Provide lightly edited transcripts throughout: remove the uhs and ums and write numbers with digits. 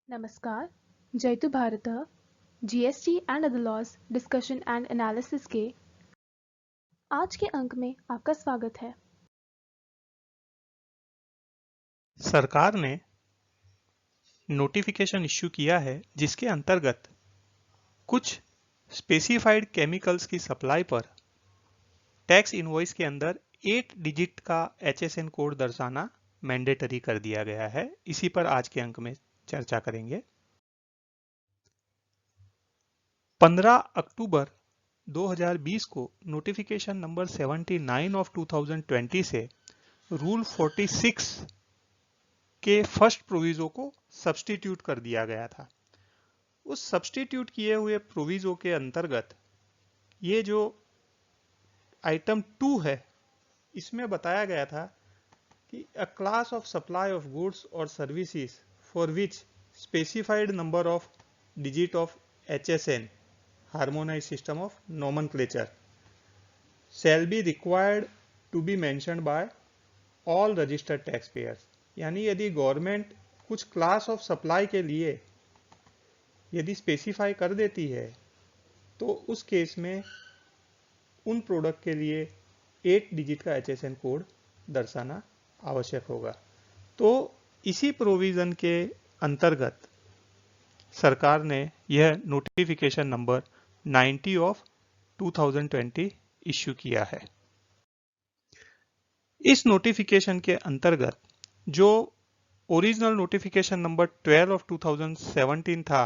नमस्कार, जयतु भारतः GST and other laws discussion and analysis के आज के अंक में आपका स्वागत है। सरकार ने नोटिफिकेशन इश्यू किया है जिसके अंतर्गत कुछ स्पेसिफाइड केमिकल्स की सप्लाई पर टैक्स इनवॉइस के अंदर 8 डिजिट का HSN कोड दर्शाना मैंडेटरी कर दिया गया है। इसी पर आज के अंक में चर्चा करेंगे। 15 अक्टूबर 2020 को नोटिफिकेशन नंबर 79 ऑफ 2020 से रूल 46 के फर्स्ट प्रोविजो को सब्स्टिट्यूट कर दिया गया था। उस सब्स्टिट्यूट किए हुए प्रोविजो के अंतर्गत ये जो आइटम 2 है, इसमें बताया गया था कि a class of supply of goods और services for which specified number of digit of HSN harmonized system of nomenclature shall be required to be mentioned by all registered tax payers. यानी यदि government कुछ class of supply के लिए यदि specify कर देती है तो उस केस में उन प्रोडक्ट के लिए 8 डिजिट का HSN कोड दर्शाना आवश्यक होगा। तो इसी प्रोविजन के अंतर्गत सरकार ने यह नोटिफिकेशन नंबर 90 ऑफ 2020 इश्यू किया है। इस नोटिफिकेशन के अंतर्गत जो ओरिजिनल नोटिफिकेशन नंबर 12 ऑफ 2017 था,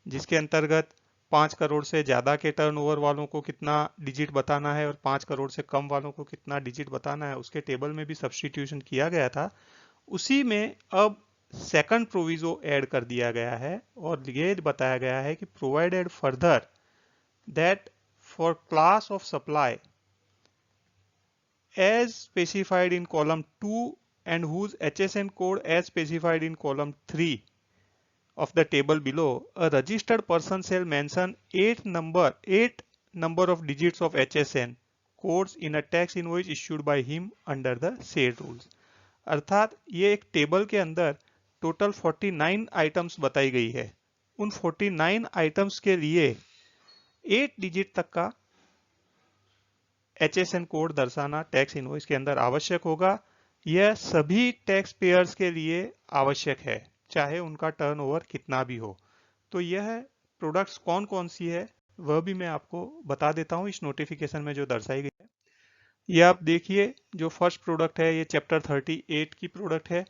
जिसके अंतर्गत 5 करोड़ से ज्यादा के टर्नओवर वालों को कितना डिजिट बताना है और 5 करोड़ से कम वालों को कितना डिजिट बताना है, उसके टेबल में भी सब्स्टिट्यूशन किया गया था। उसी में अब सेकंड प्रोविजो ऐड कर दिया गया है और ये बताया गया है कि provided further that for class of supply as specified in column 2 and whose HSN code as specified in column 3 of the table below, a registered person shall mention 8 number of digits of HSN codes in a tax invoice issued by him under the said rules। अर्थात ये एक table के अंदर total 49 items बताई गई है। उन 49 items के लिए 8 डिजिट तक का HSN कोड दर्शाना टैक्स इनवॉइस के अंदर आवश्यक होगा। यह सभी टैक्स पेयर्स के लिए आवश्यक है, चाहे उनका टर्नओवर कितना भी हो। तो यह प्रोडक्ट्स कौन कौन सी है वह भी मैं आपको बता देता हूं इस नोटिफिकेशन में जो दर्शाई गई है। ये आप देखिए, जो फर्स्ट प्रोडक्ट है ये चैप्टर 38 की प्रोडक्ट है।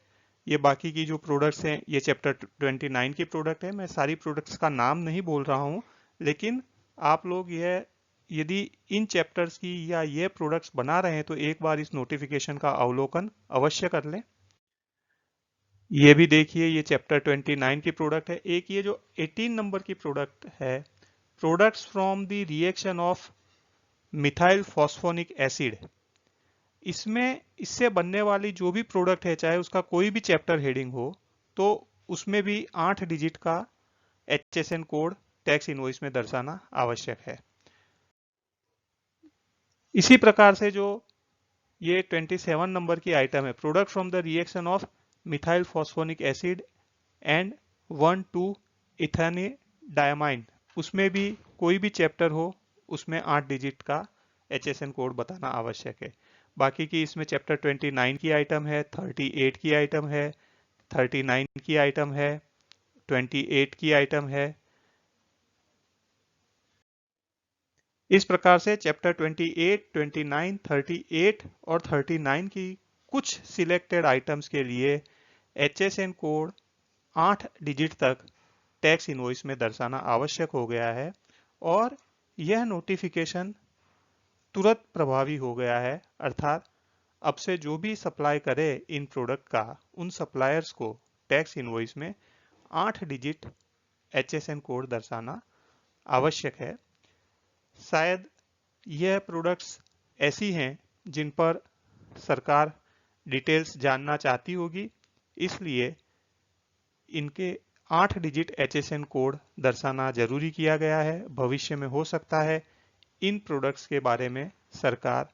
ये बाकी की जो प्रोडक्ट्स हैं ये चैप्टर 29 की प्रोडक्ट है। मैं सारी प्रोडक्ट्स का नाम नहीं बोल रहा हूं, लेकिन आप लोग यह यदि इन चैप्टर्स की या ये प्रोडक्ट्स बना रहे हैं तो एक बार इस नोटिफिकेशन का अवलोकन अवश्य कर लें। ये भी देखिए, ये चैप्टर 29 की प्रोडक्ट है। एक ये जो 18 नंबर की प्रोडक्ट है, products from the reaction of methyl phosphonic acid. इसमें इससे बनने वाली जो भी प्रोडक्ट है, चाहे उसका कोई भी चैप्टर हेडिंग हो, तो उसमें भी 8 डिजिट का HSN कोड टैक्स इनवॉइस में दर्शाना आवश्यक है। इसी प्रकार से जो ये 27 नंबर की आइटम है, product from the reaction of methyl phosphonic acid and 1,2 इथेनिडायमाइन, उसमें भी कोई भी चैप्टर हो उसमें 8 डिजिट का HSN कोड बताना आवश्यक है। बाकी की इसमें चैप्टर 29 की आइटम है, 38 की आइटम है, 39 की आइटम है, 28 की आइटम है। इस प्रकार से चैप्टर 28, 29, 38 और 39 की कुछ सिलेक्टेड आइटम्स के लिए HSN कोड 8 डिजिट तक टैक्स इनवॉइस में दर्शाना आवश्यक हो गया है और यह नोटिफिकेशन तुरंत प्रभावी हो गया है। अर्थात अब से जो भी सप्लाई करे इन प्रोडक्ट का, उन सप्लायर्स को टैक्स इनवॉइस में 8 डिजिट HSN कोड दर्शाना आवश्यक है। शायद यह प्रोडक्ट्स ऐसी हैं जिन पर सरकार डिटेल्स जानना चाहती होगी, इसलिए इनके 8 डिजिट HSN कोड दर्शाना जरूरी किया गया है। भविष्य में हो सकता है इन प्रोडक्ट्स के बारे में सरकार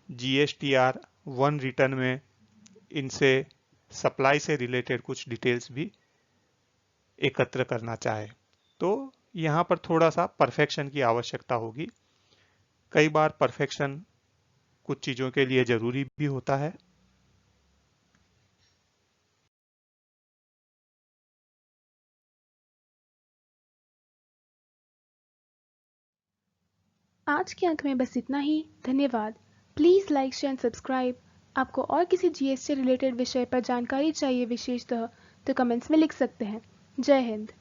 GSTR 1 रिटर्न में इनसे सप्लाई से रिलेटेड कुछ डिटेल्स भी एकत्र करना चाहे तो यहाँ पर थोड़ा सा परफेक्शन की आवश्यकता होगी। कई बार परफेक्शन कुछ चीजों के लिए जरूरी भी होता है। आज के अंक में बस इतना ही। धन्यवाद। Please like share and subscribe. आपको और किसी जीएस से रिलेटेड विषय पर जानकारी चाहिए विशेषतः तो कमेंट्स में लिख सकते हैं। जय हिंद।